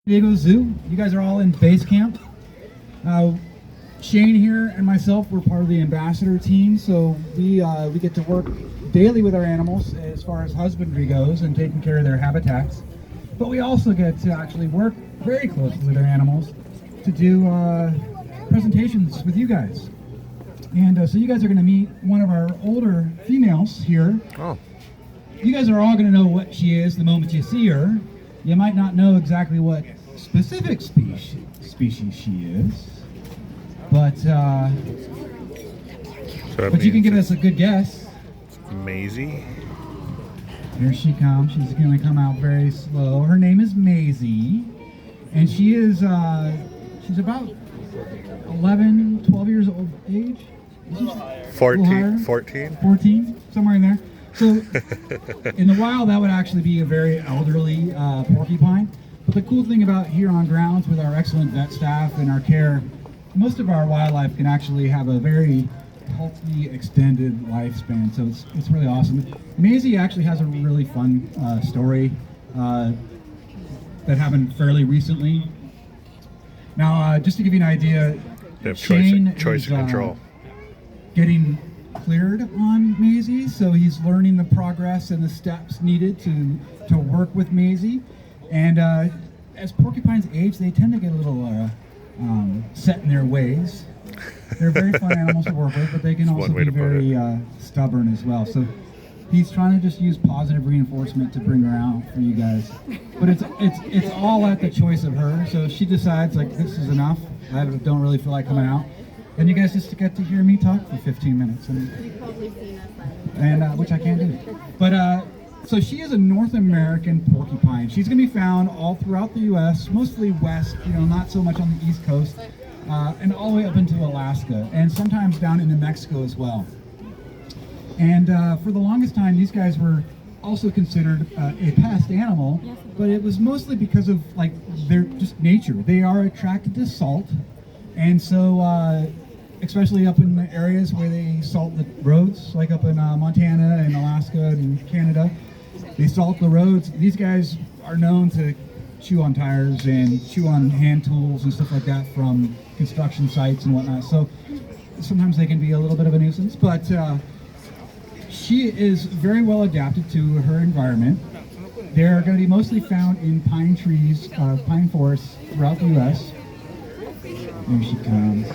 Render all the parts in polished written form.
Diego Zoo. You guys are all in base camp. Shane here and myself, we're part of the ambassador team, so we get to work daily with our animals as far as husbandry goes and taking care of their habitats. But we also get to actually work very closely with our animals to do presentations with you guys. And so you guys are going to meet one of our older females here. Oh. You guys are all going to know what she is the moment you see her. You might not know exactly what specific species she is, but you can give us a good guess. Maisie. Here she comes. She's going to come out very slow. Her name is Maisie, and she is she's about 11, 12 years old age. 14, 14, somewhere in there. So in the wild, that would actually be a very elderly porcupine. But the cool thing about here on grounds with our excellent vet staff and our care, most of our wildlife can actually have a very healthy, extended lifespan. So it's really awesome. Maisie actually has a really fun story that happened fairly recently. Now, just to give you an idea, They have Shane choice is, of control. Getting cleared on Maisie, so he's learning the progress and the steps needed to work with Maisie. And as porcupines age, they tend to get a little set in their ways. They're very fun animals to work with, but they can also be very stubborn as well. So he's trying to just use positive reinforcement to bring her out for you guys. But it's all at the choice of her. So if she decides like this is enough, I don't really feel like coming out, and you guys just get to hear me talk for 15 minutes, and which I can't do. But so she is a North American porcupine. She's going to be found all throughout the U.S., mostly west, not so much on the East Coast, and all the way up into Alaska, and sometimes down into Mexico as well. And for the longest time, these guys were also considered a pest animal, but it was mostly because of their just nature. They are attracted to salt, and so especially up in the areas where they salt the roads, like up in Montana and Alaska and Canada, they salt the roads. These guys are known to chew on tires and chew on hand tools and stuff like that from construction sites and whatnot. So sometimes they can be a little bit of a nuisance, but she is very well adapted to her environment. They're going to be mostly found in pine trees, pine forests throughout the U.S. Here she comes.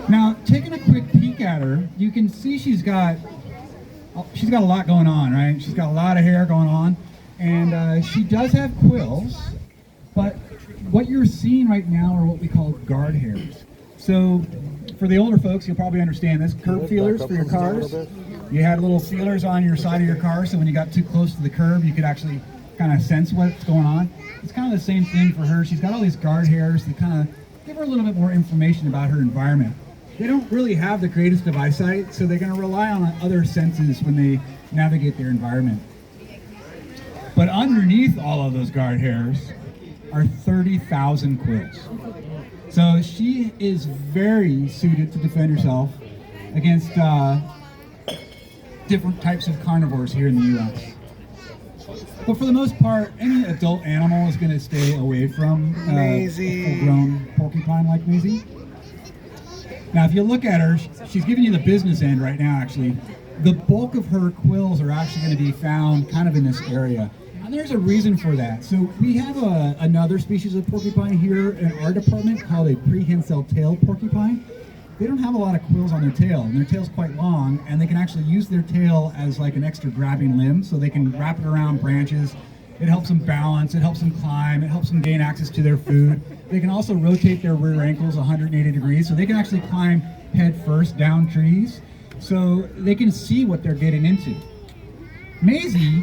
Now, taking a quick peek at her, you can see she's got a lot going on, right? She's got a lot of hair going on, and she does have quills, but what you're seeing right now are what we call guard hairs. So for the older folks, you'll probably understand this. Curb feelers for your cars. You had little feelers on your side of your car, so when you got too close to the curb, you could actually kind of sense what's going on. It's kind of the same thing for her. She's got all these guard hairs that kind of give her a little bit more information about her environment. They don't really have the greatest of eyesight, so they're going to rely on other senses when they navigate their environment. But underneath all of those guard hairs are 30,000 quills. So she is very suited to defend herself against different types of carnivores here in the U.S. But for the most part, any adult animal is going to stay away from a full-grown porcupine like Maisie. Now, if you look at her, she's giving you the business end right now, actually. The bulk of her quills are actually going to be found kind of in this area. And there's a reason for that. So we have another species of porcupine here in our department called a prehensile-tailed porcupine. They don't have a lot of quills on their tail, and their tail's quite long, and they can actually use their tail as like an extra grabbing limb, so they can wrap it around branches. It helps them balance, it helps them climb, it helps them gain access to their food. They can also rotate their rear ankles 180 degrees, so they can actually climb head first down trees, so they can see what they're getting into. Maisie,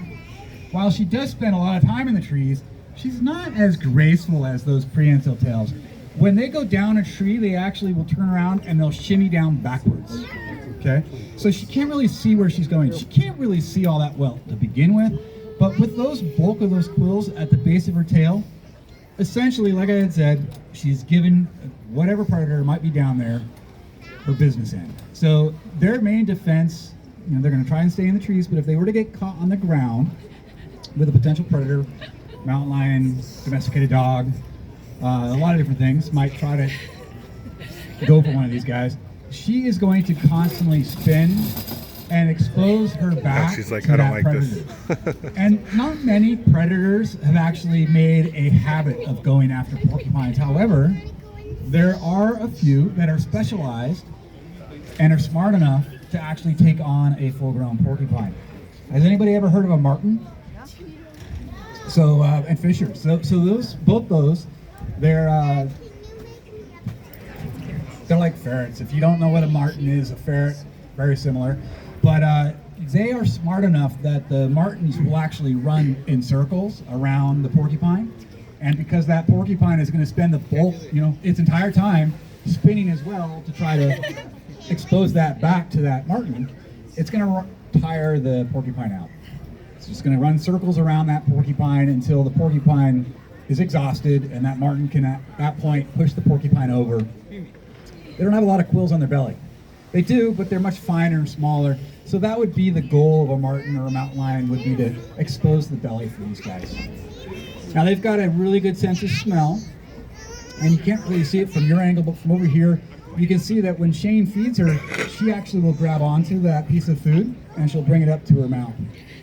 while she does spend a lot of time in the trees, she's not as graceful as those prehensile tails. When they go down a tree, they actually will turn around and they'll shimmy down backwards. Okay? So she can't really see where she's going. She can't really see all that well to begin with, but with those bulk of those quills at the base of her tail, essentially, like I had said, she's given whatever predator might be down there her business end. So their main defense, they're going to try and stay in the trees, but if they were to get caught on the ground, with a potential predator, mountain lion, domesticated dog, a lot of different things, might try to go for one of these guys. She is going to constantly spin and expose her back She's like, to I don't that like predator. this. And not many predators have actually made a habit of going after porcupines. However, there are a few that are specialized and are smart enough to actually take on a full-grown porcupine. Has anybody ever heard of a marten? So, and fisher. So both those, they're like ferrets. If you don't know what a marten is, a ferret, very similar. But they are smart enough that the martens will actually run in circles around the porcupine. And because that porcupine is going to spend the bulk, its entire time spinning as well to try to expose that back to that marten, it's going to tire the porcupine out. It's just going to run circles around that porcupine until the porcupine is exhausted, and that marten can at that point push the porcupine over. They don't have a lot of quills on their belly. They do, but they're much finer and smaller. So that would be the goal of a marten or a mountain lion, would be to expose the belly for these guys. Now they've got a really good sense of smell, and you can't really see it from your angle, but from over here, you can see that when Shane feeds her, she actually will grab onto that piece of food and she'll bring it up to her mouth.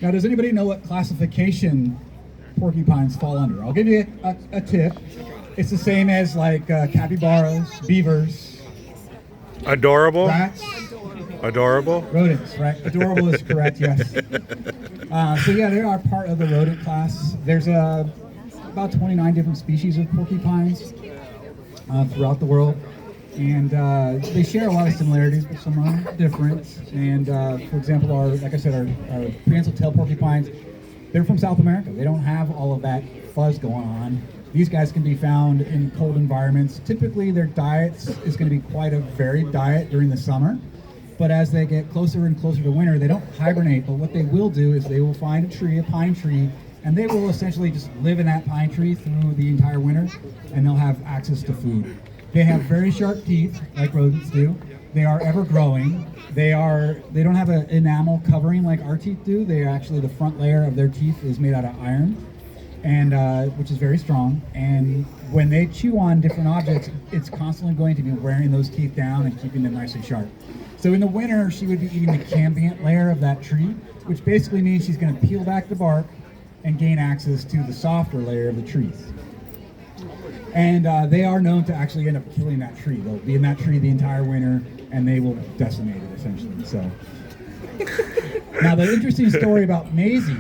Now, does anybody know what classification porcupines fall under? I'll give you a tip. It's the same as like capybaras, beavers, Adorable. rats, Adorable. rodents, right? Adorable is correct, yes. So yeah, they are part of the rodent class. There's about 29 different species of porcupines throughout the world. And they share a lot of similarities, but some are different. And for example, like I said, our prehensile tail porcupines, they're from South America. They don't have all of that fuzz going on. These guys can be found in cold environments. Typically, their diets is going to be quite a varied diet during the summer. But as they get closer and closer to winter, they don't hibernate. But what they will do is they will find a tree, a pine tree, and they will essentially just live in that pine tree through the entire winter, and they'll have access to food. They have very sharp teeth, like rodents do. They are ever growing. They don't have an enamel covering like our teeth do. They actually, the front layer of their teeth is made out of iron, and which is very strong. And when they chew on different objects, it's constantly going to be wearing those teeth down and keeping them nice and sharp. So in the winter, she would be eating the cambient layer of that tree, which basically means she's going to peel back the bark and gain access to the softer layer of the trees. And they are known to actually end up killing that tree. They'll be in that tree the entire winter, and they will decimate it, essentially. So, now the interesting story about Maisie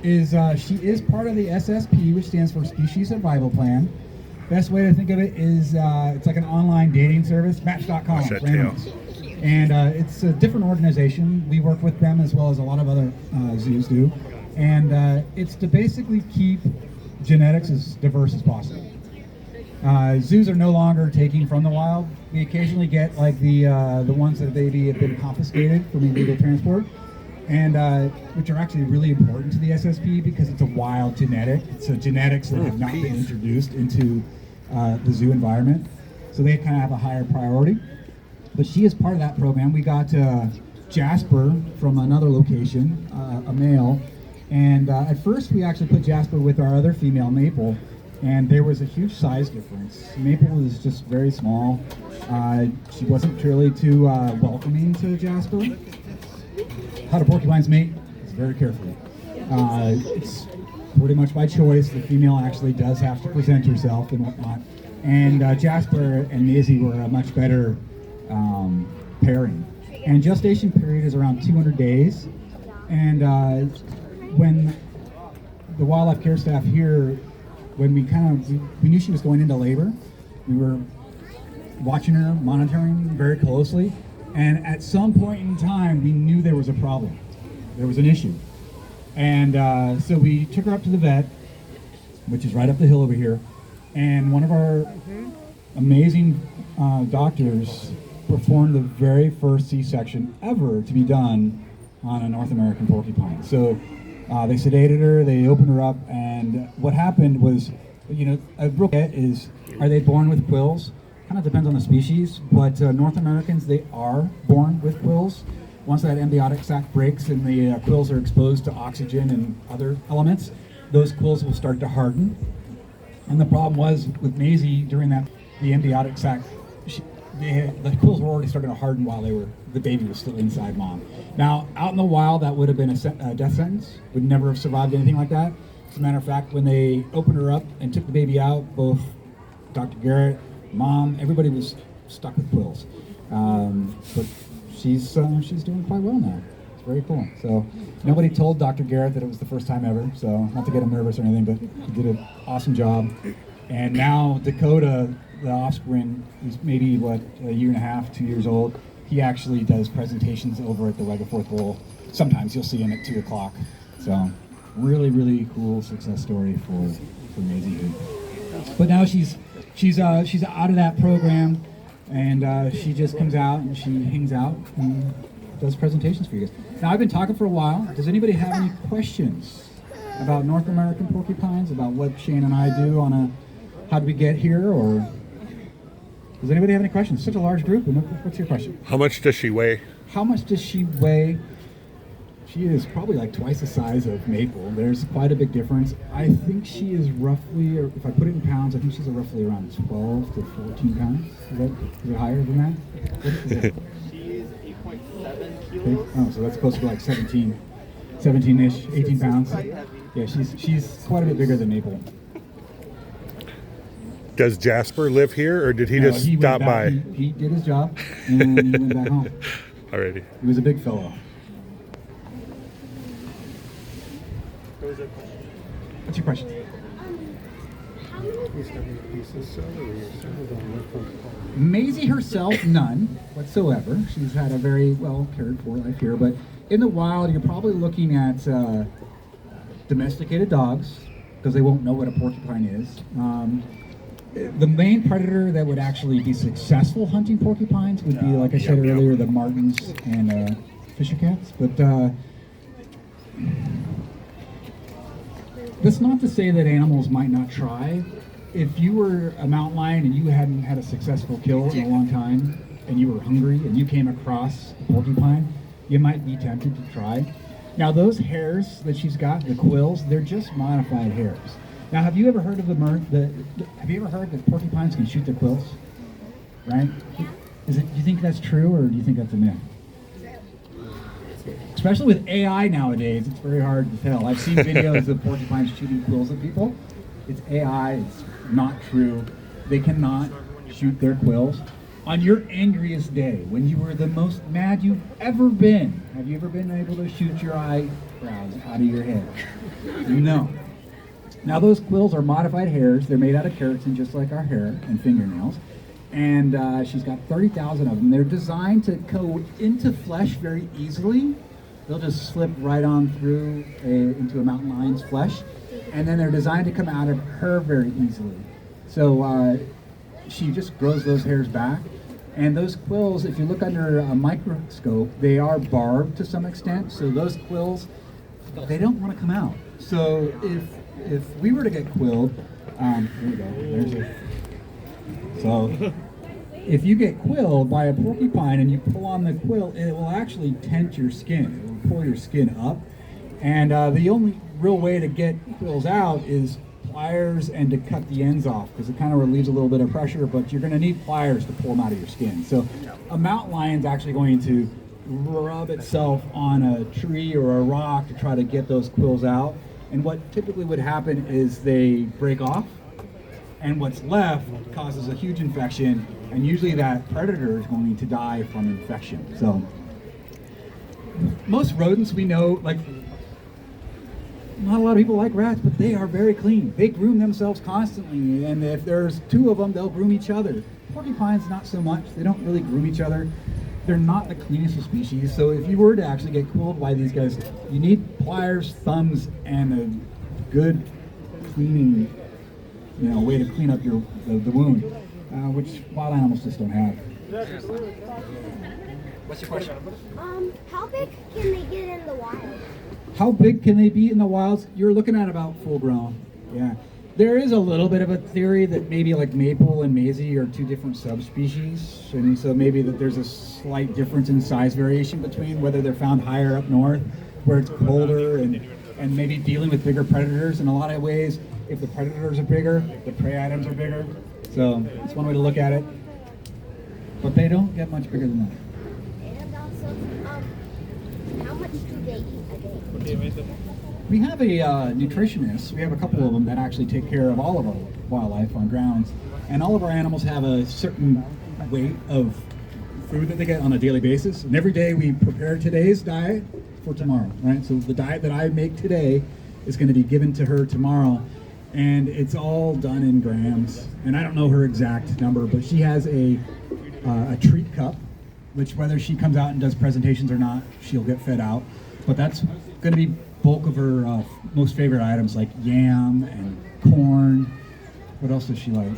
is she is part of the SSP, which stands for Species Survival Plan. Best way to think of it is it's like an online dating service, Match.com. And it's a different organization. We work with them as well as a lot of other zoos do. And it's to basically keep genetics as diverse as possible. Zoos are no longer taking from the wild. We occasionally get like the ones that maybe have been confiscated from illegal transport, and which are actually really important to the SSP because it's a wild genetic. It's a genetics that have not been introduced into the zoo environment, so they kind of have a higher priority. But she is part of that program. We got Jasper from another location, a male, and at first we actually put Jasper with our other female, Maple. And there was a huge size difference. Maple was just very small. She wasn't really too welcoming to Jasper. How do porcupines mate? It's very carefully. It's pretty much by choice. The female actually does have to present herself and whatnot. And Jasper and Maisie were a much better pairing. And gestation period is around 200 days. And when the wildlife care staff here, when we knew she was going into labor, we were watching her, monitoring very closely, and at some point in time, we knew there was a problem. There was an issue. And so we took her up to the vet, which is right up the hill over here, and one of our amazing doctors performed the very first C-section ever to be done on a North American porcupine. So they sedated her, they opened her up, and what happened was, a real is, are they born with quills? Kind of depends on the species, but North Americans, they are born with quills. Once that embryonic sac breaks and the quills are exposed to oxygen and other elements, those quills will start to harden. And the problem was with Maisie during the embryonic sac, the quills were already starting to harden while the baby was still inside mom. Now, out in the wild, that would have been a death sentence. Would never have survived anything like that. As a matter of fact, when they opened her up and took the baby out, both Dr. Garrett, mom, everybody was stuck with quills. But she's doing quite well now. It's very cool. So nobody told Dr. Garrett that it was the first time ever. So not to get him nervous or anything, but he did an awesome job. And now Dakota, the offspring, is maybe a year and a half, 2 years old. He actually does presentations over at the Wegeforth Bowl. Sometimes you'll see him at 2 o'clock. So really, really cool success story for Maisie. But now she's out of that program, and she just comes out and she hangs out and does presentations for you guys. Now, I've been talking for a while. Does anybody have any questions about North American porcupines, about what Shane and I do how did we get here, or does anybody have any questions? Such a large group. What's your question? How much does she weigh? How much does she weigh? She is probably like twice the size of Maple. There's quite a big difference. I think she is roughly, or if I put it in pounds, I think she's roughly around 12 to 14 pounds. Is it higher than that? What is it? She is 8.7 kilos. Oh, so that's supposed to be like 17-ish, 18 pounds. Yeah, she's quite a bit bigger than Maple. Does Jasper live here, or did he No, just went stop back. by? He did his job, and he went back home. Alrighty. He was a big fellow. What's your question? Maisie herself, none whatsoever. She's had a very well cared for life here, but in the wild, you're probably looking at domesticated dogs, because they won't know what a porcupine is. The main predator that would actually be successful hunting porcupines would be, like I said earlier, the martens and fisher cats. But that's not to say that animals might not try. If you were a mountain lion and you hadn't had a successful kill in a long time, and you were hungry and you came across a porcupine, you might be tempted to try. Now, those hairs that she's got, the quills, they're just modified hairs. Now, have you ever heard of have you ever heard that porcupines can shoot their quills? Right? Do you think that's true, or do you think that's a myth? Especially with AI nowadays, it's very hard to tell. I've seen videos of porcupines shooting quills at people. It's AI, it's not true. They cannot shoot their quills. On your angriest day, when you were the most mad you've ever been, have you ever been able to shoot your eyebrows out of your head? No. Now, those quills are modified hairs. They're made out of keratin, just like our hair and fingernails. And she's got 30,000 of them. They're designed to go into flesh very easily. They'll just slip right on through into a mountain lion's flesh. And then they're designed to come out of her very easily. So she just grows those hairs back. And those quills, if you look under a microscope, they are barbed to some extent. So those quills, they don't want to come out. So if we were to get quilled, here we go. There's a. So if you get quilled by a porcupine and you pull on the quill, it will actually tent your skin. It will pull your skin up. And the only real way to get quills out is pliers and to cut the ends off, because it kind of relieves a little bit of pressure, but you're going to need pliers to pull them out of your skin. So a mountain lion's actually going to rub itself on a tree or a rock to try to get those quills out. And what typically would happen is they break off, and what's left causes a huge infection, and usually that predator is going to die from infection. So most rodents we know, like, not a lot of people like rats, but they are very clean. They groom themselves constantly, and if there's two of them, they'll groom each other. Porcupines, not so much. They don't really groom each other. They're not the cleanest of species, so if you were to actually get quilled by these guys, you need pliers, thumbs, and a good cleaning, way to clean up the wound, which wild animals just don't have. What's your question? How big can they get in the wild? How big can they be in the wilds? You're looking at about full grown. Yeah. There is a little bit of a theory that maybe like Maple and Maisie are two different subspecies, and so maybe that there's a slight difference in size variation between whether they're found higher up north, where it's colder, and and maybe dealing with bigger predators in a lot of ways. If the predators are bigger, the prey items are bigger. So it's one way to look at it. But they don't get much bigger than that. And also, how much do they eat a day? We have a nutritionist. We have a couple of them that actually take care of all of our wildlife on grounds. And all of our animals have a certain weight of food that they get on a daily basis. And every day we prepare today's diet for tomorrow, right? So the diet that I make today is going to be given to her tomorrow. And it's all done in grams. And I don't know her exact number, but she has a treat cup, which whether she comes out and does presentations or not, she'll get fed out. But that's going to be bulk of her most favorite items like yam and corn. What else does she like?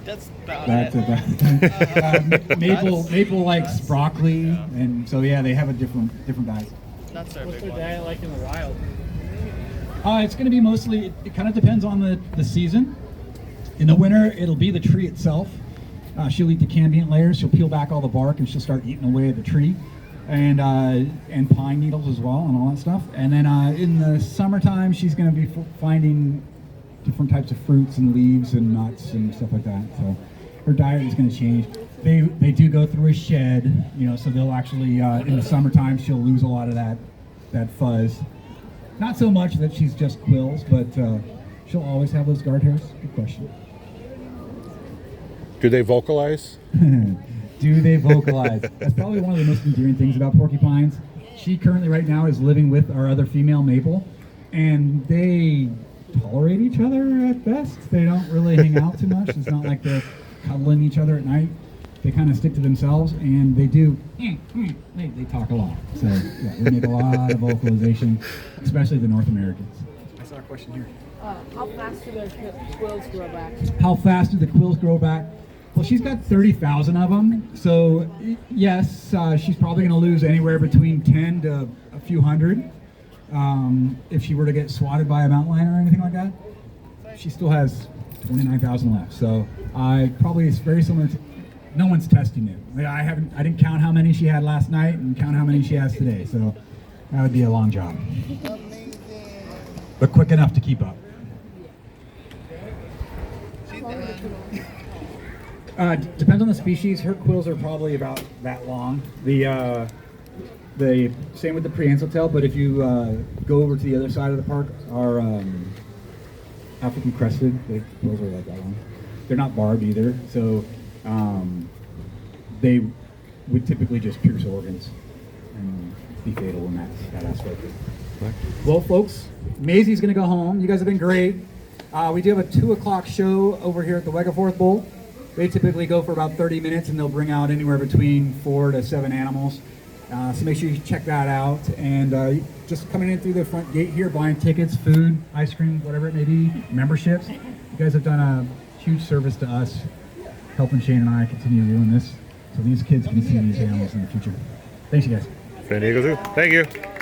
That's about it. Maple likes broccoli, and so yeah, they have a different diet. That's our What's big their one. diet like in the wild? It's going to be mostly, it kind of depends on the season. In the winter, it'll be the tree itself. She'll eat the cambium layers, she'll peel back all the bark, and she'll start eating away at the tree. And pine needles as well, and all that stuff. And then in the summertime, she's going to be finding different types of fruits and leaves and nuts and stuff like that. So her diet is going to change. They do go through a shed, so they'll actually in the summertime she'll lose a lot of that fuzz. Not so much that she's just quills, but she'll always have those guard hairs. Good question. Do they vocalize? Do they vocalize? That's probably one of the most endearing things about porcupines. She currently right now is living with our other female maple, and they tolerate each other at best. They don't really hang out too much. It's not like they're cuddling each other at night. They kind of stick to themselves, and they do, they talk a lot. So yeah, we make a lot of vocalization, especially the North Americans. I saw a question here. How fast do their quills grow back? How fast do the quills grow back? Well, she's got 30,000 of them, so yes, she's probably going to lose anywhere between 10 to a few hundred if she were to get swatted by a mountain lion or anything like that. She still has 29,000 left, so probably it's very similar to, no one's testing it. I didn't count how many she had last night and count how many she has today, so that would be a long job. But quick enough to keep up. Depends on the species. Her quills are probably about that long. The same with the prehensile tail, but if you go over to the other side of the park, our African crested, the quills are like that long. They're not barbed either, so they would typically just pierce organs and be fatal in that aspect. Well, folks, Maisie's going to go home. You guys have been great. We do have a 2 o'clock show over here at the Wegeforth Bowl. They typically go for about 30 minutes, and they'll bring out anywhere between 4 to 7 animals. So make sure you check that out. And just coming in through the front gate here, buying tickets, food, ice cream, whatever it may be, memberships. You guys have done a huge service to us, helping Shane and I continue doing this, so these kids can see these animals in the future. Thanks, you guys. San Diego Zoo. Thank you.